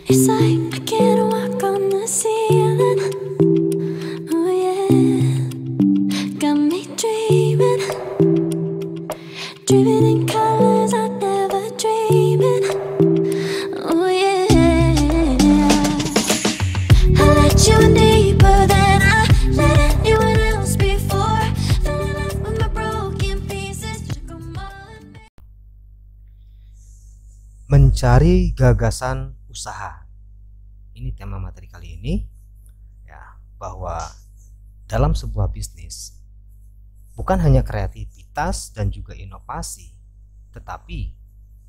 It's like I can't walk on the ceiling. Oh yeah, got me dreaming, dreaming in colors I never dreamed. Oh yeah, I let you in deeper than I let anyone else before. Fell in love with my broken pieces. Mencari gagasan usaha. Ini tema materi kali ini, ya, bahwa dalam sebuah bisnis bukan hanya kreativitas dan juga inovasi, tetapi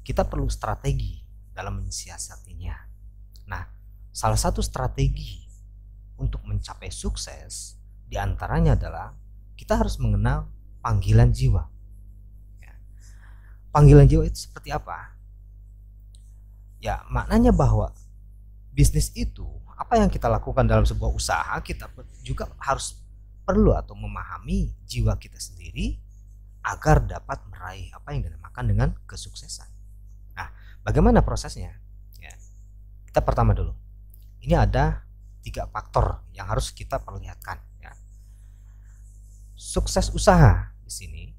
kita perlu strategi dalam mensiasatinya. Nah, salah satu strategi untuk mencapai sukses diantaranya adalah kita harus mengenal panggilan jiwa. Ya. Panggilan jiwa itu seperti apa? Ya, maknanya bahwa bisnis itu, apa yang kita lakukan dalam sebuah usaha, kita juga harus perlu atau memahami jiwa kita sendiri agar dapat meraih apa yang dinamakan dengan kesuksesan. Nah, bagaimana prosesnya? Ya, kita pertama dulu, ini ada 3 faktor yang harus kita perlihatkan. Ya. Sukses usaha di sini,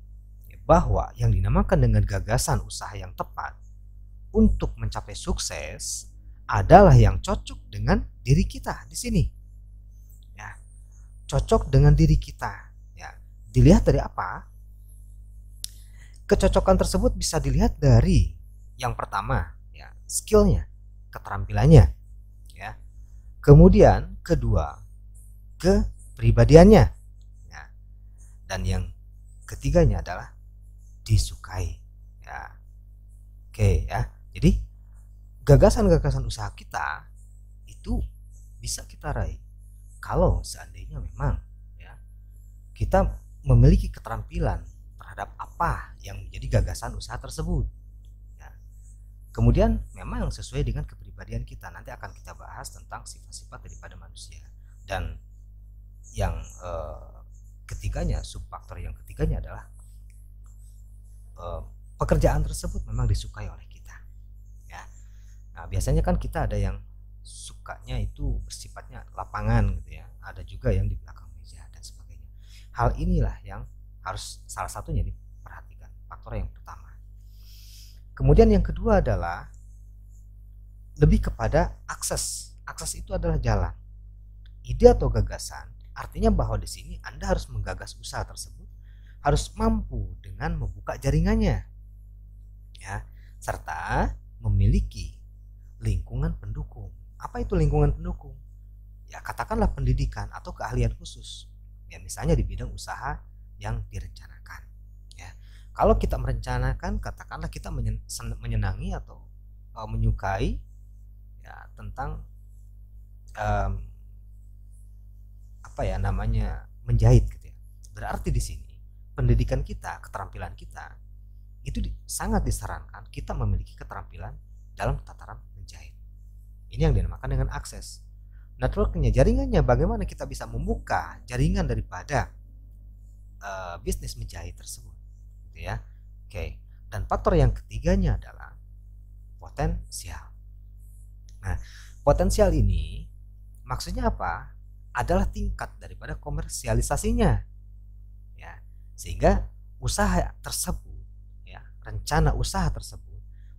ya, bahwa yang dinamakan dengan gagasan usaha yang tepat untuk mencapai sukses adalah yang cocok dengan diri kita di sini. Ya, cocok dengan diri kita. Ya, dilihat dari apa? Kecocokan tersebut bisa dilihat dari yang pertama, ya, skillnya, keterampilannya. Ya. Kemudian kedua, kepribadiannya. Ya. Dan yang ketiganya adalah disukai. Ya. Oke, ya. Jadi gagasan-gagasan usaha kita itu bisa kita raih kalau seandainya memang, ya, kita memiliki keterampilan terhadap apa yang menjadi gagasan usaha tersebut. Ya. Kemudian memang sesuai dengan kepribadian kita. Nanti akan kita bahas tentang sifat-sifat daripada manusia. Dan yang ketiganya, subfaktor yang ketiganya adalah pekerjaan tersebut memang disukai oleh kita. Nah, biasanya kan kita ada yang sukanya itu bersifatnya lapangan gitu ya, ada juga yang di belakang meja dan sebagainya. Hal inilah yang harus salah satunya diperhatikan, faktor yang pertama. Kemudian yang kedua adalah lebih kepada akses. Akses itu adalah jalan. Ide atau gagasan artinya bahwa di sini Anda harus menggagas usaha tersebut, harus mampu dengan membuka jaringannya, ya, serta memiliki lingkungan pendukung. Apa itu lingkungan pendukung? Ya, katakanlah pendidikan atau keahlian khusus. Ya, misalnya di bidang usaha yang direncanakan. Ya, kalau kita merencanakan, katakanlah kita menyenangi atau menyukai, ya, tentang apa ya namanya, menjahit gitu ya. Berarti di sini pendidikan kita, keterampilan kita itu sangat disarankan kita memiliki keterampilan dalam tataran menjahit. Ini yang dinamakan dengan akses. Networknya, jaringannya, bagaimana kita bisa membuka jaringan daripada bisnis menjahit tersebut, gitu ya. Oke. Dan faktor yang ketiganya adalah potensial. Nah, potensial ini maksudnya apa? Adalah tingkat daripada komersialisasinya, ya, sehingga usaha tersebut, ya, rencana usaha tersebut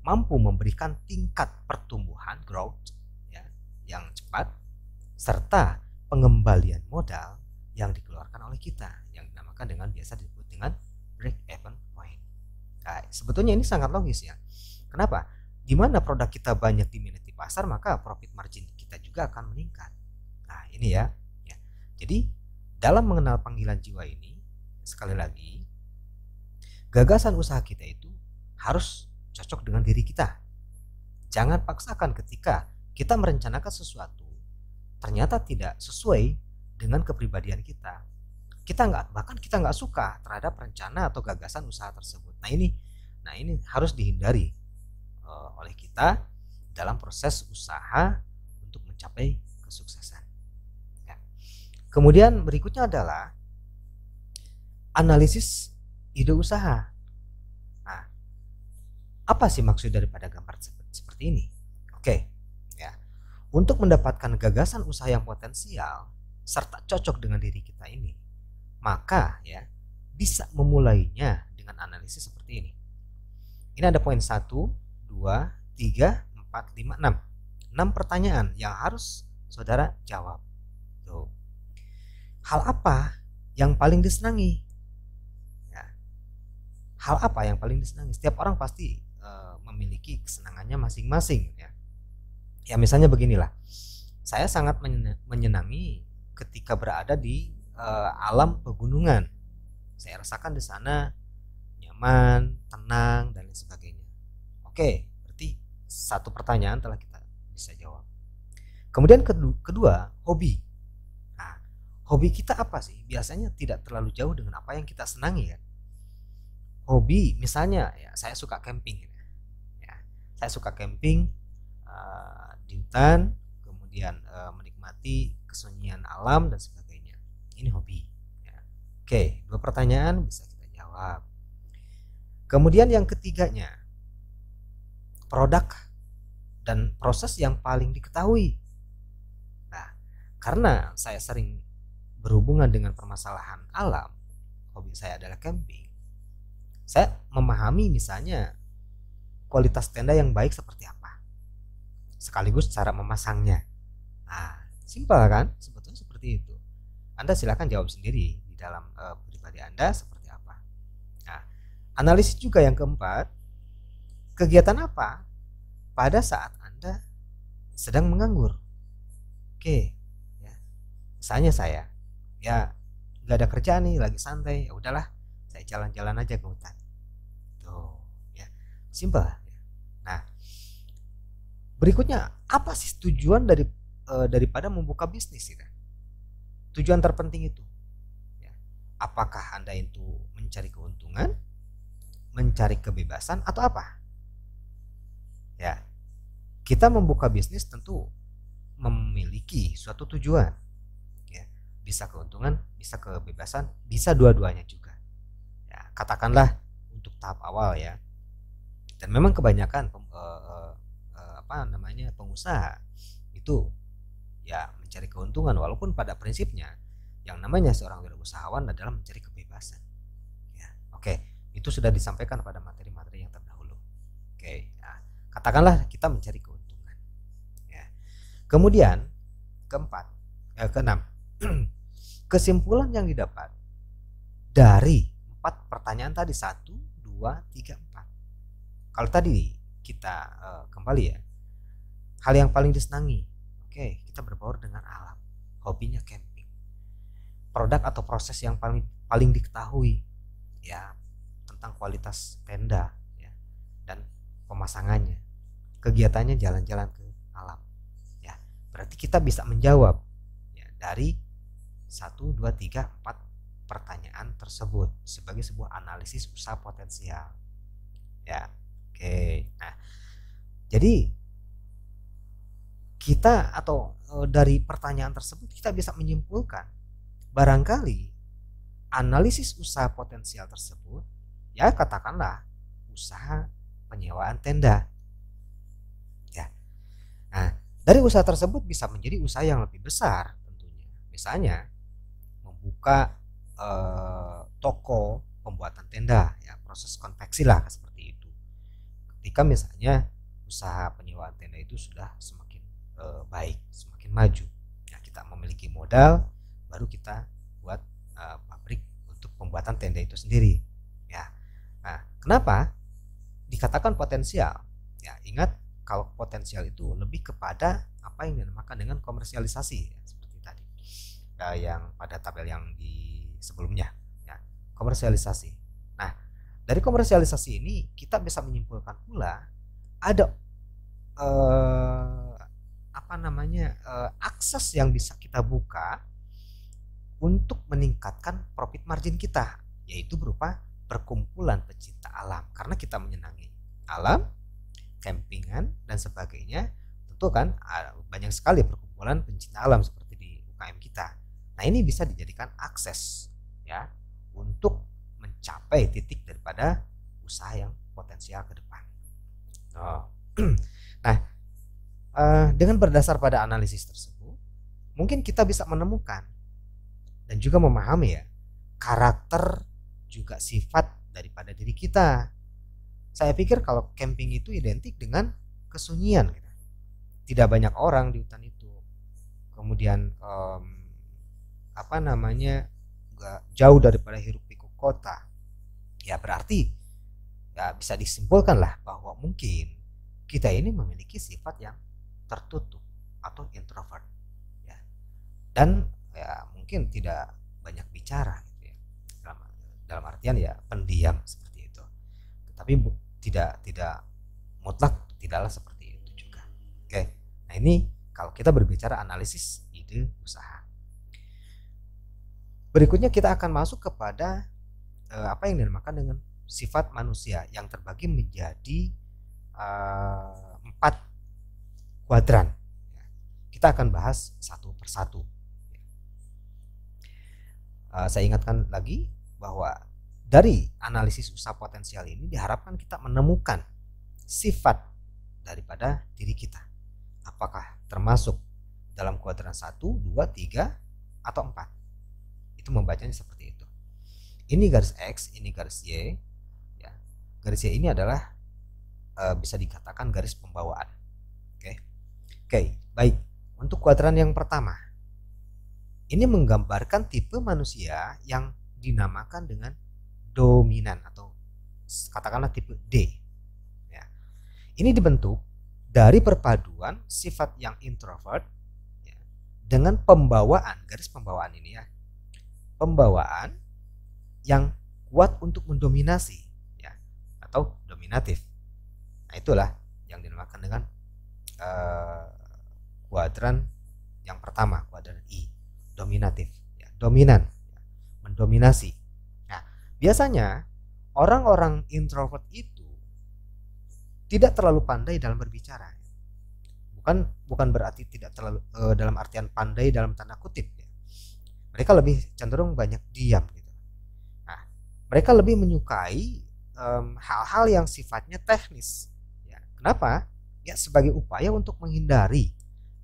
mampu memberikan tingkat pertumbuhan growth, ya, yang cepat serta pengembalian modal yang dikeluarkan oleh kita yang dinamakan dengan biasa disebut dengan break even point. Nah, sebetulnya ini sangat logis ya. Kenapa? Di mana produk kita banyak diminati pasar, maka profit margin kita juga akan meningkat. Nah, ini ya. Jadi dalam mengenal panggilan jiwa ini, sekali lagi, gagasan usaha kita itu harus cocok dengan diri kita. Jangan paksakan ketika kita merencanakan sesuatu ternyata tidak sesuai dengan kepribadian kita. Bahkan kita nggak suka terhadap rencana atau gagasan usaha tersebut. Nah ini harus dihindari oleh kita dalam proses usaha untuk mencapai kesuksesan. Ya. Kemudian berikutnya adalah analisis ide usaha. Apa sih maksud daripada gambar seperti ini? Oke, ya. Untuk mendapatkan gagasan usaha yang potensial serta cocok dengan diri kita ini, maka ya bisa memulainya dengan analisis seperti ini. Ini ada poin 1, 2, 3, 4, 5, 6. 6 pertanyaan yang harus saudara jawab. Tuh. Hal apa yang paling disenangi? Ya. Hal apa yang paling disenangi? Setiap orang pasti memiliki kesenangannya masing-masing ya. Ya misalnya beginilah. Saya sangat menyenangi ketika berada di alam pegunungan. Saya rasakan di sana nyaman, tenang dan lain sebagainya. Oke, berarti satu pertanyaan telah kita bisa jawab. Kemudian kedua, hobi. Nah, hobi kita apa sih? Biasanya tidak terlalu jauh dengan apa yang kita senangi kan. Hobi misalnya ya saya suka camping. Ya, saya suka camping di hutan, kemudian menikmati kesunyian alam dan sebagainya. Ini hobi. Ya. Oke, 2 pertanyaan bisa kita jawab. Kemudian yang ketiganya, produk dan proses yang paling diketahui. Nah, karena saya sering berhubungan dengan permasalahan alam, hobi saya adalah camping. Saya memahami misalnya kualitas tenda yang baik seperti apa, sekaligus cara memasangnya. Nah, simpel kan? Sebetulnya seperti itu. Anda silakan jawab sendiri di dalam pribadi Anda seperti apa. Nah, analisis juga yang keempat, kegiatan apa pada saat Anda sedang menganggur. Oke, ya. Misalnya saya, ya nggak ada kerjaan nih, lagi santai, ya udahlah, saya jalan-jalan aja ke hutan. Tuh, ya, simpel. Nah, berikutnya apa sih tujuan daripada membuka bisnis ya? Tujuan terpenting itu, ya. Apakah Anda itu mencari keuntungan, mencari kebebasan, atau apa? Ya, kita membuka bisnis tentu memiliki suatu tujuan. Ya, bisa keuntungan, bisa kebebasan, bisa dua-duanya juga. Ya, katakanlah untuk tahap awal ya. Dan memang kebanyakan pengusaha itu ya mencari keuntungan, walaupun pada prinsipnya yang namanya seorang wirausahawan adalah mencari kebebasan. Ya, oke, itu sudah disampaikan pada materi-materi yang terdahulu. Oke, ya, katakanlah kita mencari keuntungan. Ya. Kemudian keenam, kesimpulan yang didapat dari 4 pertanyaan tadi, 1, 2, 3, 4. Kalau tadi kita kembali ya, hal yang paling disenangi, oke, kita berbaur dengan alam, hobinya camping. Produk atau proses yang paling diketahui ya tentang kualitas tenda ya, dan pemasangannya. Kegiatannya jalan-jalan ke alam. Ya, berarti kita bisa menjawab ya dari 1, 2, 3, 4 pertanyaan tersebut sebagai sebuah analisis usaha potensial. Ya, oke. Nah, jadi kita atau dari pertanyaan tersebut kita bisa menyimpulkan barangkali analisis usaha potensial tersebut ya katakanlah usaha penyewaan tenda. Ya. Nah, dari usaha tersebut bisa menjadi usaha yang lebih besar tentunya. Misalnya membuka toko pembuatan tenda ya, proses konveksi lah seperti itu. Ketika misalnya usaha penyewaan tenda itu sudah semakin baik, semakin maju ya, kita memiliki modal, baru kita buat pabrik untuk pembuatan tenda itu sendiri ya. Nah, kenapa dikatakan potensial ya? Ingat, kalau potensial itu lebih kepada apa yang dinamakan dengan komersialisasi ya, seperti tadi yang pada tabel yang di sebelumnya ya, komersialisasi. Nah, dari komersialisasi ini kita bisa menyimpulkan pula ada akses yang bisa kita buka untuk meningkatkan profit margin kita, yaitu berupa perkumpulan pecinta alam. Karena kita menyenangi alam, campingan dan sebagainya, tentu kan banyak sekali perkumpulan pencinta alam seperti di UKM kita. Nah, ini bisa dijadikan akses ya untuk mencapai titik daripada usaha yang potensial ke depan. Nah, Dengan berdasar pada analisis tersebut, mungkin kita bisa menemukan dan juga memahami ya karakter juga sifat daripada diri kita. Saya pikir kalau camping itu identik dengan kesunyian gitu. Tidak banyak orang di hutan itu. Kemudian nggak jauh daripada hiruk pikuk kota. Ya berarti ya bisa disimpulkan lah bahwa mungkin kita ini memiliki sifat yang tertutup atau introvert ya, dan ya mungkin tidak banyak bicara gitu ya, dalam artian ya pendiam seperti itu, tapi tidak mutlak tidaklah seperti itu juga. Oke, nah ini kalau kita berbicara analisis ide usaha. Berikutnya kita akan masuk kepada apa yang dinamakan dengan sifat manusia yang terbagi menjadi 4 kuadran. Kita akan bahas satu persatu. Saya ingatkan lagi bahwa dari analisis usaha potensial ini diharapkan kita menemukan sifat daripada diri kita. Apakah termasuk dalam kuadran 1, 2, 3 atau 4. Itu membacanya seperti itu. Ini garis X, ini garis Y. Ya. Garis Y ini adalah bisa dikatakan garis pembawaan. Oke, baik. Untuk kuadran yang pertama, ini menggambarkan tipe manusia yang dinamakan dengan dominan atau katakanlah tipe D. Ya. Ini dibentuk dari perpaduan sifat yang introvert ya, dengan pembawaan, garis pembawaan ini ya, pembawaan yang kuat untuk mendominasi ya, atau dominatif. Nah itulah yang dinamakan dengan kuadran yang pertama, kuadran I, dominatif ya, dominan ya, mendominasi. Nah biasanya orang-orang introvert itu tidak terlalu pandai dalam berbicara, bukan berarti tidak terlalu dalam artian pandai dalam tanda kutip ya. Mereka lebih cenderung banyak diam gitu. Nah mereka lebih menyukai hal-hal yang sifatnya teknis ya. Kenapa? Ya sebagai upaya untuk menghindari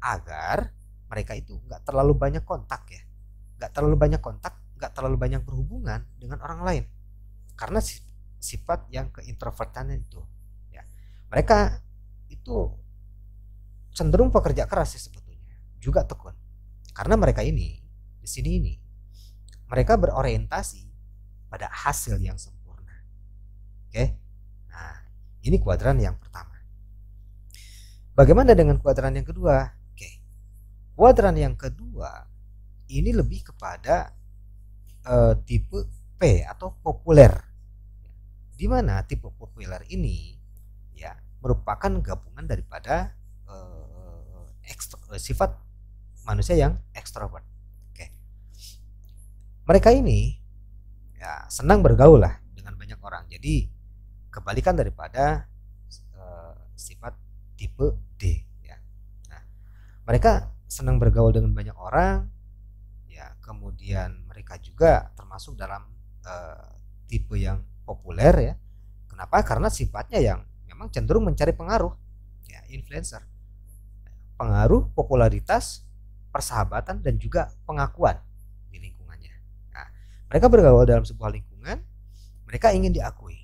agar mereka itu nggak terlalu banyak kontak ya, nggak terlalu banyak berhubungan dengan orang lain karena sifat yang keintrovertan itu ya. Mereka itu cenderung pekerja keras sih sebetulnya, juga tekun, karena mereka ini di sini ini mereka berorientasi pada hasil yang sempurna. Oke, nah ini kuadran yang pertama. Bagaimana dengan kuadran yang kedua? Oke, kuadran yang kedua ini lebih kepada tipe P atau populer, di mana tipe populer ini ya merupakan gabungan daripada sifat manusia yang ekstrovert. Oke, mereka ini ya senang bergaul lah dengan banyak orang. Jadi kebalikan daripada sifat tipe D ya. Nah, mereka senang bergaul dengan banyak orang ya, kemudian mereka juga termasuk dalam tipe yang populer ya. Kenapa? Karena sifatnya yang memang cenderung mencari pengaruh ya, influencer. Pengaruh, popularitas, persahabatan dan juga pengakuan di lingkungannya. Nah, mereka bergaul dalam sebuah lingkungan, mereka ingin diakui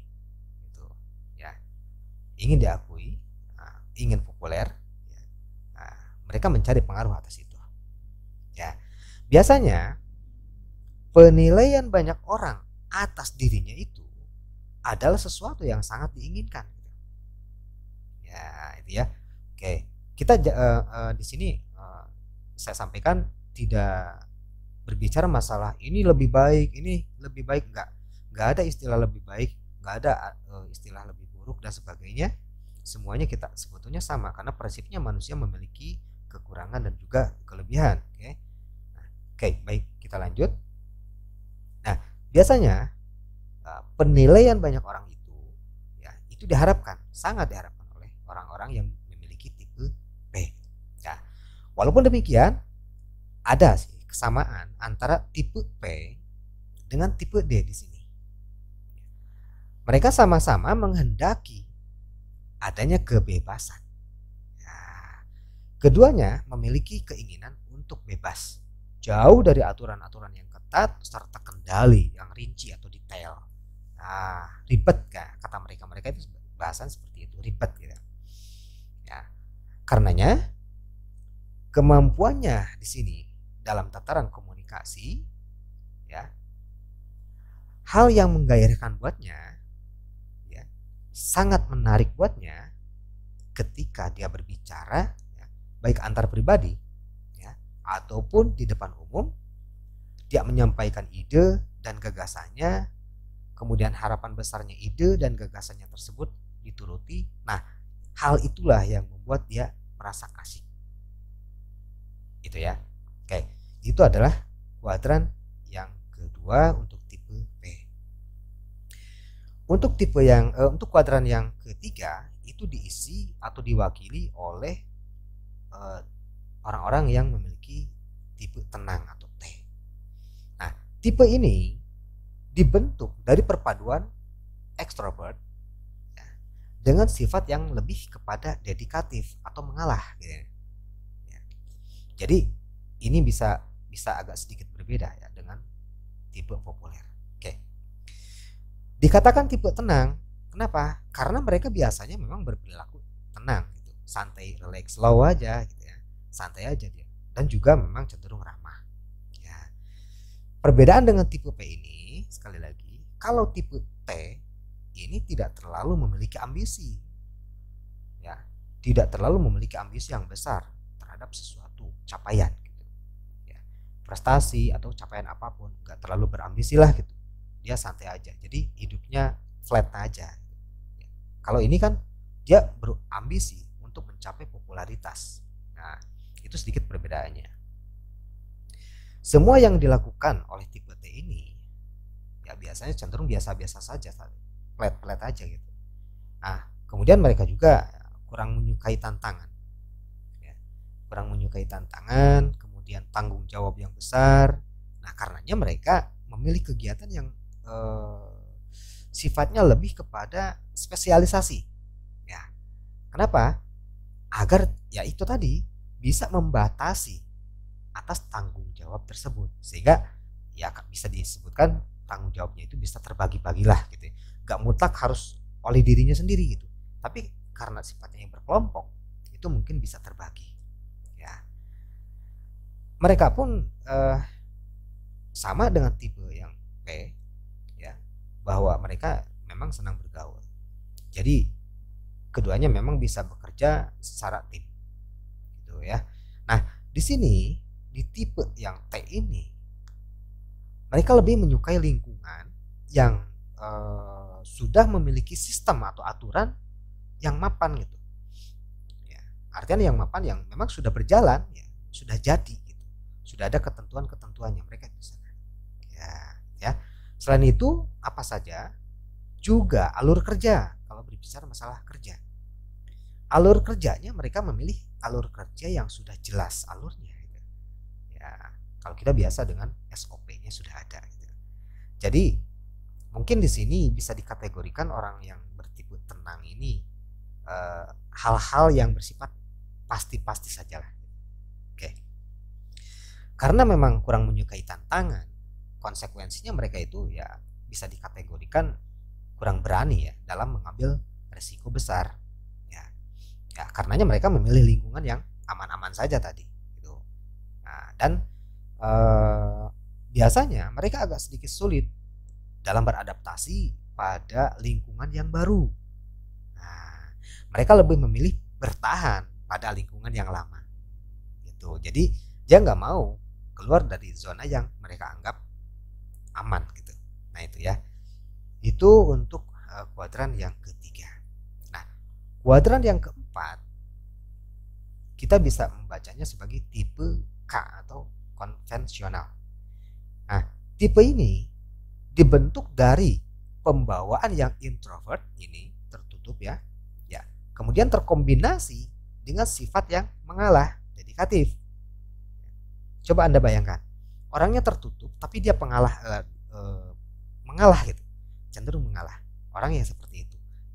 gitu ya. Ingin diakui, ingin populer ya. Nah, mereka mencari pengaruh atas itu ya. Biasanya penilaian banyak orang atas dirinya itu adalah sesuatu yang sangat diinginkan ya, itu ya. Oke, kita di sini saya sampaikan tidak berbicara masalah ini lebih baik, ini lebih baik, nggak ada istilah lebih baik, nggak ada istilah lebih buruk dan sebagainya. Semuanya kita sebetulnya sama karena prinsipnya manusia memiliki kekurangan dan juga kelebihan. Oke, baik, kita lanjut. Nah, biasanya penilaian banyak orang itu ya, itu sangat diharapkan oleh orang-orang yang memiliki tipe P. Ya, walaupun demikian ada sih kesamaan antara tipe P dengan tipe D di sini. Mereka sama-sama menghendaki adanya kebebasan. Nah, Keduanya memiliki keinginan untuk bebas, jauh dari aturan-aturan yang ketat serta kendali yang rinci atau detail. Nah, ribet kata mereka. Mereka itu bahasan seperti itu, ribet gitu. Ya, karenanya kemampuannya di sini dalam tataran komunikasi, ya, hal yang menggairahkan buatnya, ya, sangat menarik buatnya ketika dia berbicara, ya, baik antar pribadi, ya, ataupun di depan umum. Dia menyampaikan ide dan gagasannya, kemudian harapan besarnya ide dan gagasannya tersebut dituruti. Nah, hal itulah yang membuat dia merasa asik. Itu ya. Oke, itu adalah kuadran yang kedua untuk tipe P. Untuk kuadran yang ketiga itu diisi atau diwakili oleh orang-orang yang memiliki tipe tenang atau T. Nah, tipe ini dibentuk dari perpaduan ekstrovert, ya, dengan sifat yang lebih kepada dedikatif atau mengalah gitu ya. Jadi ini bisa agak sedikit berbeda ya dengan tipe populer. Oke. Dikatakan tipe tenang, kenapa? Karena mereka biasanya memang berperilaku tenang gitu, santai, relax, slow aja gitu ya. Santai aja dia. Dan juga memang cenderung ramah. Ya. Perbedaan dengan tipe P ini, sekali lagi, kalau tipe T ini tidak terlalu memiliki ambisi. Ya, tidak terlalu memiliki ambisi yang besar terhadap sesuatu capaian gitu. Ya, prestasi atau capaian apapun, nggak terlalu berambisi lah gitu. Dia santai aja, jadi hidupnya flat aja. Ya. Kalau ini kan dia berambisi untuk mencapai popularitas. Nah, itu sedikit perbedaannya. Semua yang dilakukan oleh tipe T ini ya biasanya cenderung biasa-biasa saja, flat-flat aja gitu. Nah, kemudian mereka juga kurang menyukai tantangan. Ya, kurang menyukai tantangan, kemudian tanggung jawab yang besar. Nah, karenanya mereka memilih kegiatan yang sifatnya lebih kepada spesialisasi. Ya, kenapa? Agar ya itu tadi bisa membatasi atas tanggung jawab tersebut, sehingga ya bisa disebutkan tanggung jawabnya itu bisa terbagi-bagilah gitu. Gak mutlak harus oleh dirinya sendiri gitu, tapi karena sifatnya yang berkelompok itu mungkin bisa terbagi. Ya, mereka pun sama dengan tipe yang P, ya, bahwa mereka memang senang bergaul. Jadi keduanya memang bisa bekerja secara tim, gitu ya. Nah, di sini di tipe yang T ini mereka lebih menyukai lingkungan yang sudah memiliki sistem atau aturan yang mapan gitu. Ya, artinya yang mapan yang memang sudah berjalan, ya, sudah jadi gitu. Sudah ada ketentuan-ketentuannya mereka di sana. Ya. Selain itu, apa saja? Juga alur kerja. Kalau berbicara masalah kerja, alur kerjanya mereka memilih alur kerja yang sudah jelas alurnya gitu. Ya, kalau kita biasa dengan SOP-nya sudah ada gitu. Jadi mungkin di sini bisa dikategorikan orang yang bertipe tenang ini hal-hal yang bersifat pasti-pasti sajalah. Oke. Karena memang kurang menyukai tantangan, konsekuensinya mereka itu ya bisa dikategorikan kurang berani ya dalam mengambil resiko besar. Ya, karenanya mereka memilih lingkungan yang aman-aman saja tadi gitu. Nah, dan biasanya mereka agak sedikit sulit dalam beradaptasi pada lingkungan yang baru. Nah, mereka lebih memilih bertahan pada lingkungan yang lama gitu. Jadi dia nggak mau keluar dari zona yang mereka anggap aman gitu. Nah, itu ya. Itu untuk kuadran yang ketiga. Nah, kuadran yang keempat kita bisa membacanya sebagai tipe K atau konvensional. Nah, tipe ini dibentuk dari pembawaan yang introvert ini tertutup ya. Ya, kemudian terkombinasi dengan sifat yang mengalah, dedikatif. Coba Anda bayangkan, orangnya tertutup tapi dia mengalah gitu. Cenderung mengalah. Orang yang seperti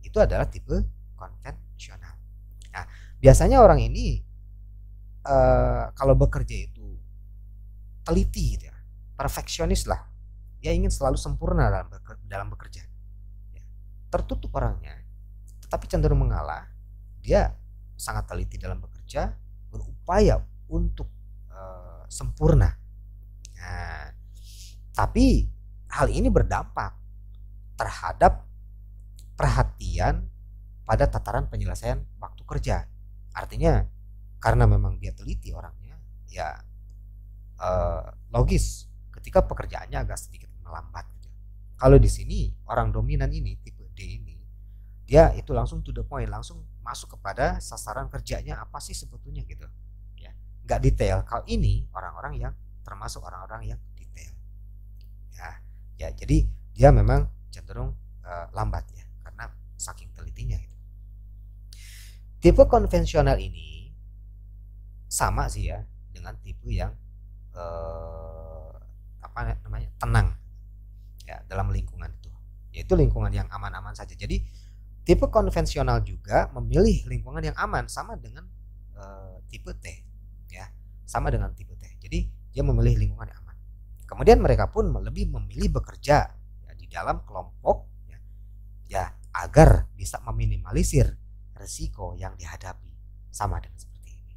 itu adalah tipe konvensional. Nah, biasanya orang ini kalau bekerja itu teliti gitu ya, perfeksionis lah, dia ingin selalu sempurna dalam bekerja, ya. Tertutup orangnya, tetapi cenderung mengalah. Dia sangat teliti dalam bekerja, berupaya untuk sempurna. Nah, tapi hal ini berdampak terhadap perhatian pada tataran penyelesaian waktu kerja. Artinya karena memang dia teliti orangnya, ya logis ketika pekerjaannya agak sedikit melambat gitu. Kalau di sini orang dominan ini, tipe D ini, dia itu langsung to the point, langsung masuk kepada sasaran kerjanya apa sih sebetulnya gitu ya, nggak detail. Kalau ini orang-orang yang termasuk orang-orang yang detail ya, jadi dia memang cenderung lambat ya, karena saking telitinya gitu. Tipe konvensional ini sama sih ya dengan tipe yang tenang ya dalam lingkungan itu, yaitu lingkungan yang aman-aman saja. Jadi tipe konvensional juga memilih lingkungan yang aman, sama dengan tipe T ya, sama dengan tipe T. Jadi dia memilih lingkungan yang aman. Kemudian mereka pun lebih memilih bekerja ya, di dalam kelompok ya agar bisa meminimalisir risiko yang dihadapi, sama dengan seperti ini.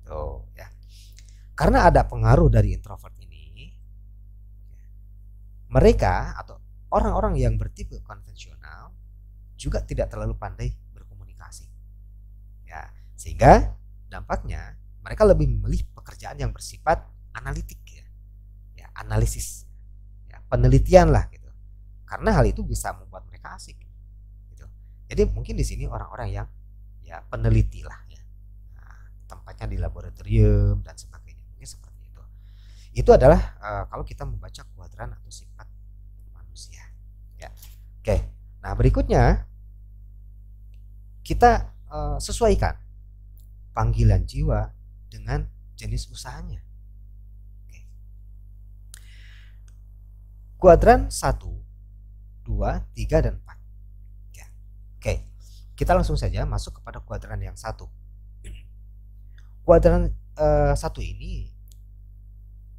Tuh ya. Karena ada pengaruh dari introvert ini, mereka atau orang-orang yang bertipe konvensional juga tidak terlalu pandai berkomunikasi. Ya, sehingga dampaknya mereka lebih memilih pekerjaan yang bersifat analitik ya. Ya, analisis. Ya, penelitian lah gitu. Karena hal itu bisa membuat mereka asik gitu. Jadi mungkin di sini orang-orang yang ya peneliti lah ya. Nah, tempatnya di laboratorium dan sebagainya. Seperti itu. Itu adalah kalau kita membaca kuadran atau sifat manusia. Ya. Oke. Nah, berikutnya kita sesuaikan panggilan jiwa dengan jenis usahanya. Oke. Kuadran 1, 2, 3 dan 4. Ya. Oke. Kita langsung saja masuk kepada kuadran yang 1. Kuadran 1 ini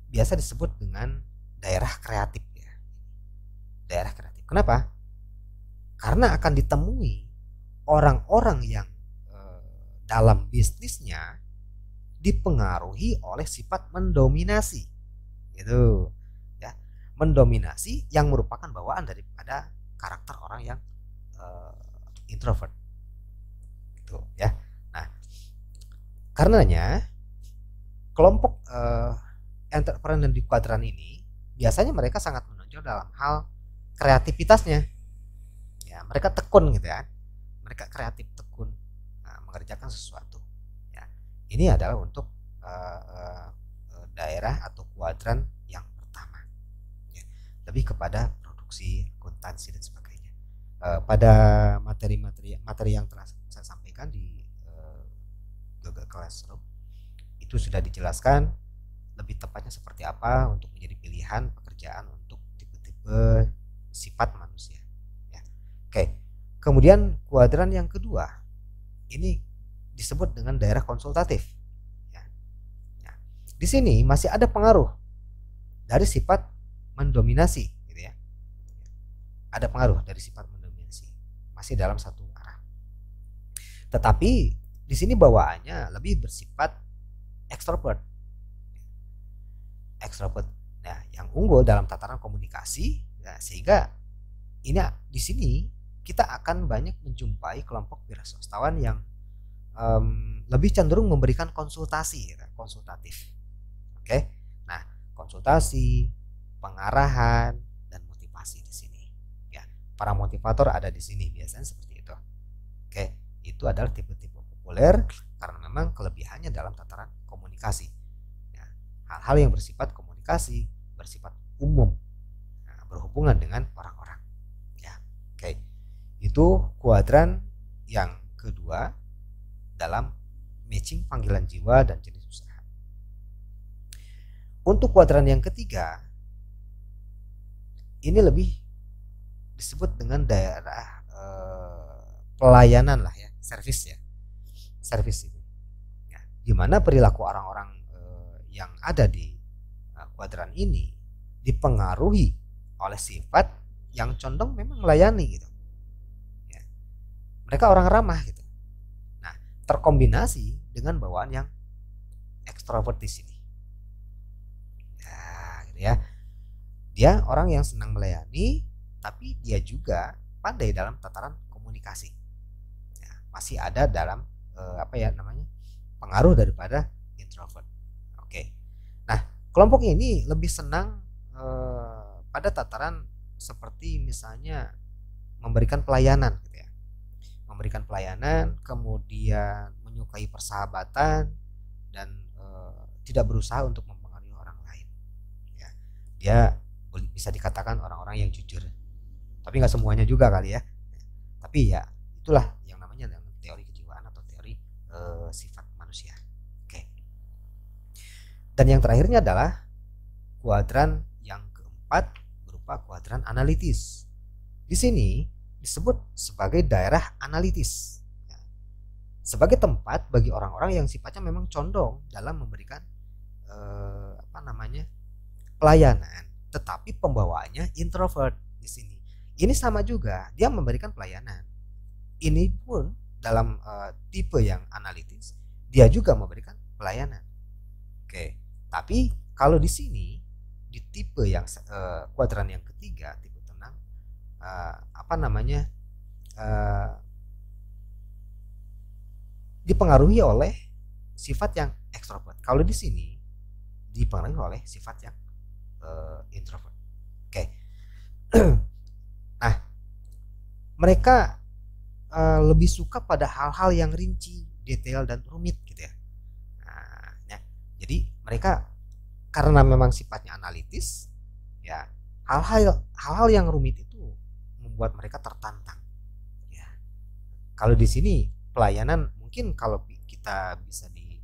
biasa disebut dengan daerah kreatif ya. Daerah kreatif. Kenapa? Karena akan ditemui orang-orang yang dalam bisnisnya dipengaruhi oleh sifat mendominasi. Gitu. Ya. Mendominasi yang merupakan bawaan daripada karakter orang yang introvert. Gitu ya. Nah, karenanya kelompok entrepreneur di kuadran ini biasanya mereka sangat menonjol dalam hal kreativitasnya. Ya, mereka tekun gitu ya. Mereka kreatif, tekun mengerjakan sesuatu. Ya, ini adalah untuk daerah atau kuadran yang pertama. Ya, lebih kepada produksi, akuntansi dan sebagainya. Pada materi yang telah saya sampaikan di Google Classroom itu sudah dijelaskan lebih tepatnya seperti apa untuk menjadi pilihan pekerjaan untuk tipe-tipe sifat manusia. Ya. Oke. Kemudian kuadran yang kedua ini disebut dengan daerah konsultatif. Ya. Ya. Di sini masih ada pengaruh dari sifat mendominasi, gitu ya. Ada pengaruh dari sifat mendominasi, masih dalam satu arah. Tetapi di sini bawaannya lebih bersifat ekstrovert. Nah, yang unggul dalam tataran komunikasi, ya, sehingga ini di sini kita akan banyak menjumpai kelompok wiraswastawan yang lebih cenderung memberikan konsultasi, ya, konsultatif. Oke, nah konsultasi, pengarahan dan motivasi di sini. Ya, para motivator ada di sini biasanya seperti itu. Oke, itu adalah tipe-tipe populer karena memang kelebihannya dalam tataran komunikasi. Hal-hal yang bersifat komunikasi, bersifat umum, berhubungan dengan orang-orang. Ya, oke. Itu kuadran yang kedua dalam matching panggilan jiwa dan jenis usaha. Untuk kuadran yang ketiga, ini lebih disebut dengan daerah pelayanan lah ya, servis ya, servis itu. Ya, di mana perilaku orang-orang yang ada di kuadran ini dipengaruhi oleh sifat yang condong memang melayani gitu. Ya. Mereka orang ramah gitu. Nah, terkombinasi dengan bawaan yang ekstrovert di sini. Ya, gitu ya. Dia orang yang senang melayani, tapi dia juga pandai dalam tataran komunikasi. Ya, masih ada dalam pengaruh daripada introvert. Oke. Nah, kelompok ini lebih senang pada tataran seperti misalnya memberikan pelayanan gitu ya. Memberikan pelayanan, kemudian menyukai persahabatan dan tidak berusaha untuk mempengaruhi orang lain. Ya. Dia bisa dikatakan orang-orang yang jujur. Tapi nggak semuanya juga kali ya. Tapi ya itulah yang namanya teori kejiwaan atau teori sifat manusia. Oke. Dan yang terakhirnya adalah kuadran yang keempat berupa kuadran analitis. Di sini disebut sebagai daerah analitis. Sebagai tempat bagi orang-orang yang sifatnya memang condong dalam memberikan pelayanan, tetapi pembawaannya introvert di sini. Ini sama juga, dia memberikan pelayanan. Ini pun dalam tipe yang analitis, dia juga memberikan pelayanan. Oke, tapi kalau di sini di tipe yang kuadran yang ketiga, tipe tenang, dipengaruhi oleh sifat yang ekstrovert. Kalau di sini dipengaruhi oleh sifat yang introvert. Oke. Nah, mereka lebih suka pada hal-hal yang rinci, detail dan rumit gitu ya. Nah, ya. Jadi mereka karena memang sifatnya analitis, ya hal-hal yang rumit itu membuat mereka tertantang. Ya. Kalau di sini pelayanan mungkin kalau kita bisa dikatakan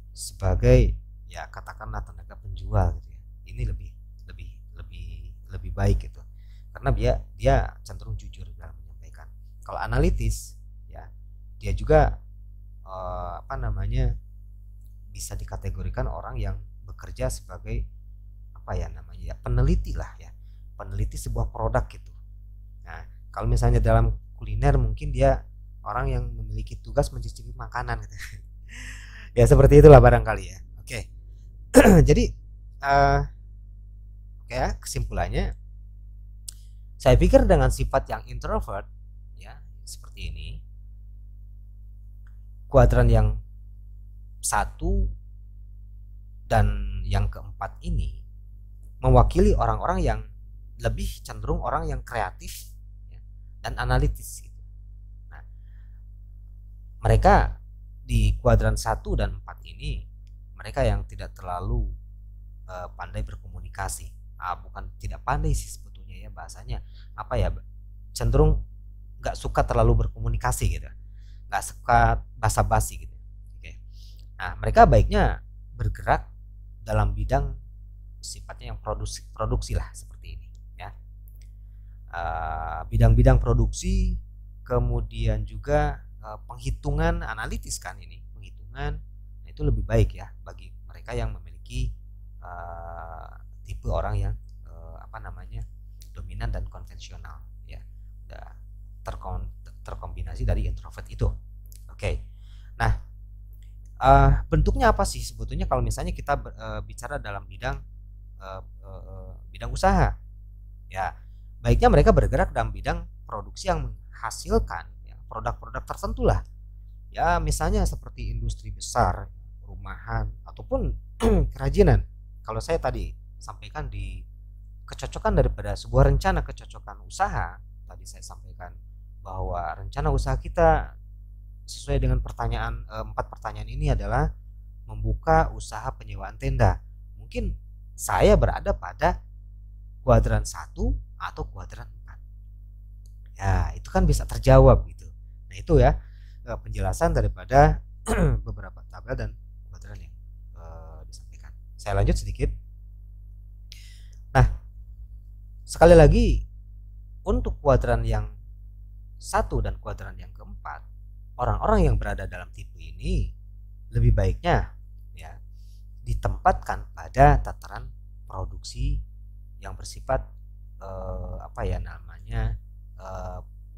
sebagai ya katakanlah tenaga penjual gitu ya. Ini lebih baik gitu. Karena dia cenderung jujur dalam menyampaikan. Kalau analitis ya dia juga bisa dikategorikan orang yang bekerja sebagai peneliti lah ya. Peneliti sebuah produk gitu. Nah, kalau misalnya dalam kuliner mungkin dia orang yang memiliki tugas mencicipi makanan gitu. Ya seperti itulah barangkali ya. Oke. Jadi kesimpulannya saya pikir dengan sifat yang introvert ya seperti ini, kuadran yang satu dan yang keempat ini mewakili orang-orang yang lebih cenderung orang yang kreatif ya, dan analitis gitu. Nah, mereka di kuadran 1 dan 4 ini mereka yang tidak terlalu pandai berkomunikasi. Bukan tidak pandai sih sebetulnya ya bahasanya. Cenderung nggak suka terlalu berkomunikasi gitu. Nggak suka basa-basi gitu. Oke. Nah, mereka baiknya bergerak dalam bidang sifatnya yang produksi lah seperti ini ya. Bidang-bidang produksi, kemudian juga penghitungan analitis kan ini penghitungan. Nah, itu lebih baik ya bagi mereka yang memiliki tipe orang yang dominan dan konvensional ya, udah terkombinasi dari introvert itu. Oke. Nah, bentuknya apa sih sebetulnya kalau misalnya kita bicara dalam bidang usaha ya, baiknya mereka bergerak dalam bidang produksi yang menghasilkan ya, produk-produk tertentu lah ya, misalnya seperti industri besar, rumahan ataupun kerajinan. Kalau saya tadi sampaikan di kecocokan daripada sebuah rencana kecocokan usaha, tadi saya sampaikan bahwa rencana usaha kita sesuai dengan 4 pertanyaan ini adalah membuka usaha penyewaan tenda. Mungkin saya berada pada kuadran 1 atau kuadran 4. Ya, itu kan bisa terjawab gitu. Nah, itu ya penjelasan daripada beberapa tabel dan kuadran yang disampaikan. Saya lanjut sedikit. Nah, sekali lagi untuk kuadran yang 1 dan kuadran yang keempat orang-orang yang berada dalam tipe ini lebih baiknya ya ditempatkan pada tataran produksi yang bersifat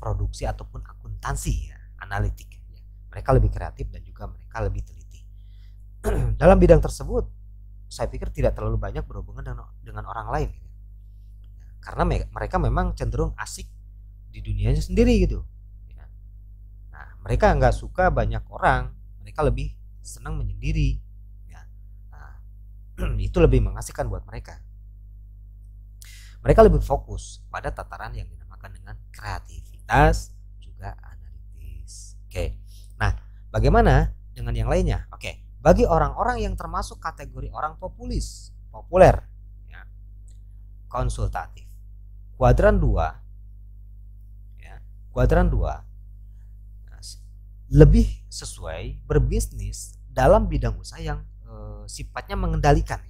produksi ataupun akuntansi ya, analitik ya. Mereka lebih kreatif dan juga mereka lebih teliti. Dalam bidang tersebut saya pikir tidak terlalu banyak berhubungan dengan orang lain gitu. Karena mereka memang cenderung asik di dunianya sendiri gitu ya. Nah, mereka nggak suka banyak orang, mereka lebih senang menyendiri ya. Nah, itu lebih mengasihkan buat mereka. Mereka lebih fokus pada tataran yang dinamakan dengan kreativitas juga analitis. Oke. Nah, bagaimana dengan yang lainnya? Oke. Bagi orang-orang yang termasuk kategori orang populer ya, konsultatif. Kuadran 2 ya, kuadran 2 lebih sesuai berbisnis dalam bidang usaha yang sifatnya mengendalikan,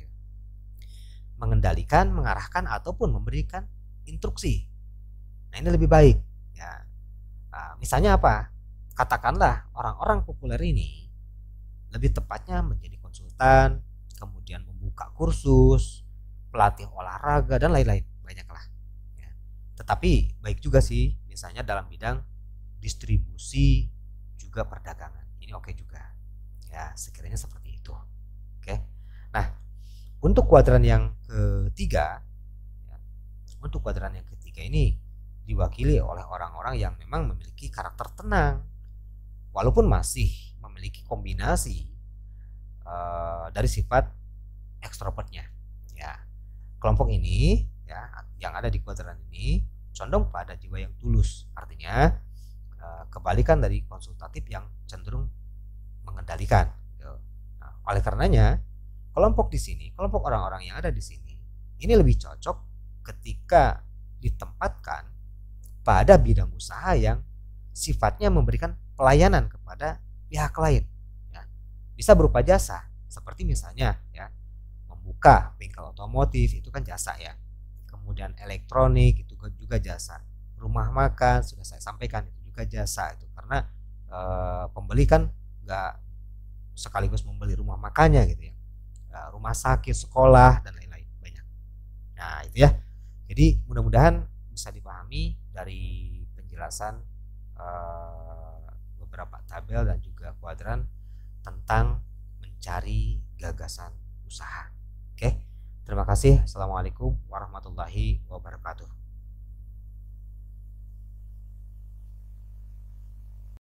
mengarahkan ataupun memberikan instruksi. Nah, ini lebih baik ya. Nah, misalnya apa? Katakanlah orang-orang populer ini lebih tepatnya menjadi konsultan, kemudian membuka kursus, pelatih olahraga dan lain-lain, banyaklah ya. Tetapi baik juga sih misalnya dalam bidang distribusi juga perdagangan, ini oke juga ya, sekiranya seperti itu. Oke. Nah, untuk kuadran yang ketiga ya, ini diwakili oleh orang-orang yang memang memiliki karakter tenang walaupun masih memiliki kombinasi dari sifat ekstrovertnya ya. Kelompok ini ya yang ada di kuadran ini condong pada jiwa yang tulus, artinya kebalikan dari konsultatif yang cenderung mengendalikan gitu. Nah, oleh karenanya kelompok orang-orang yang ada di sini ini lebih cocok ketika ditempatkan pada bidang usaha yang sifatnya memberikan pelayanan kepada pihak lain ya. Bisa berupa jasa, seperti misalnya ya membuka bengkel otomotif, itu kan jasa ya. Kemudian elektronik itu juga jasa. Rumah makan sudah saya sampaikan, itu juga jasa itu, karena pembeli kan nggak sekaligus membeli rumah makannya gitu ya. Rumah sakit, sekolah dan lain-lain banyak. Nah, itu ya. Jadi mudah-mudahan bisa dipahami dari penjelasan beberapa tabel dan juga kuadran tentang mencari gagasan usaha. Oke. Terima kasih. Assalamualaikum warahmatullahi wabarakatuh.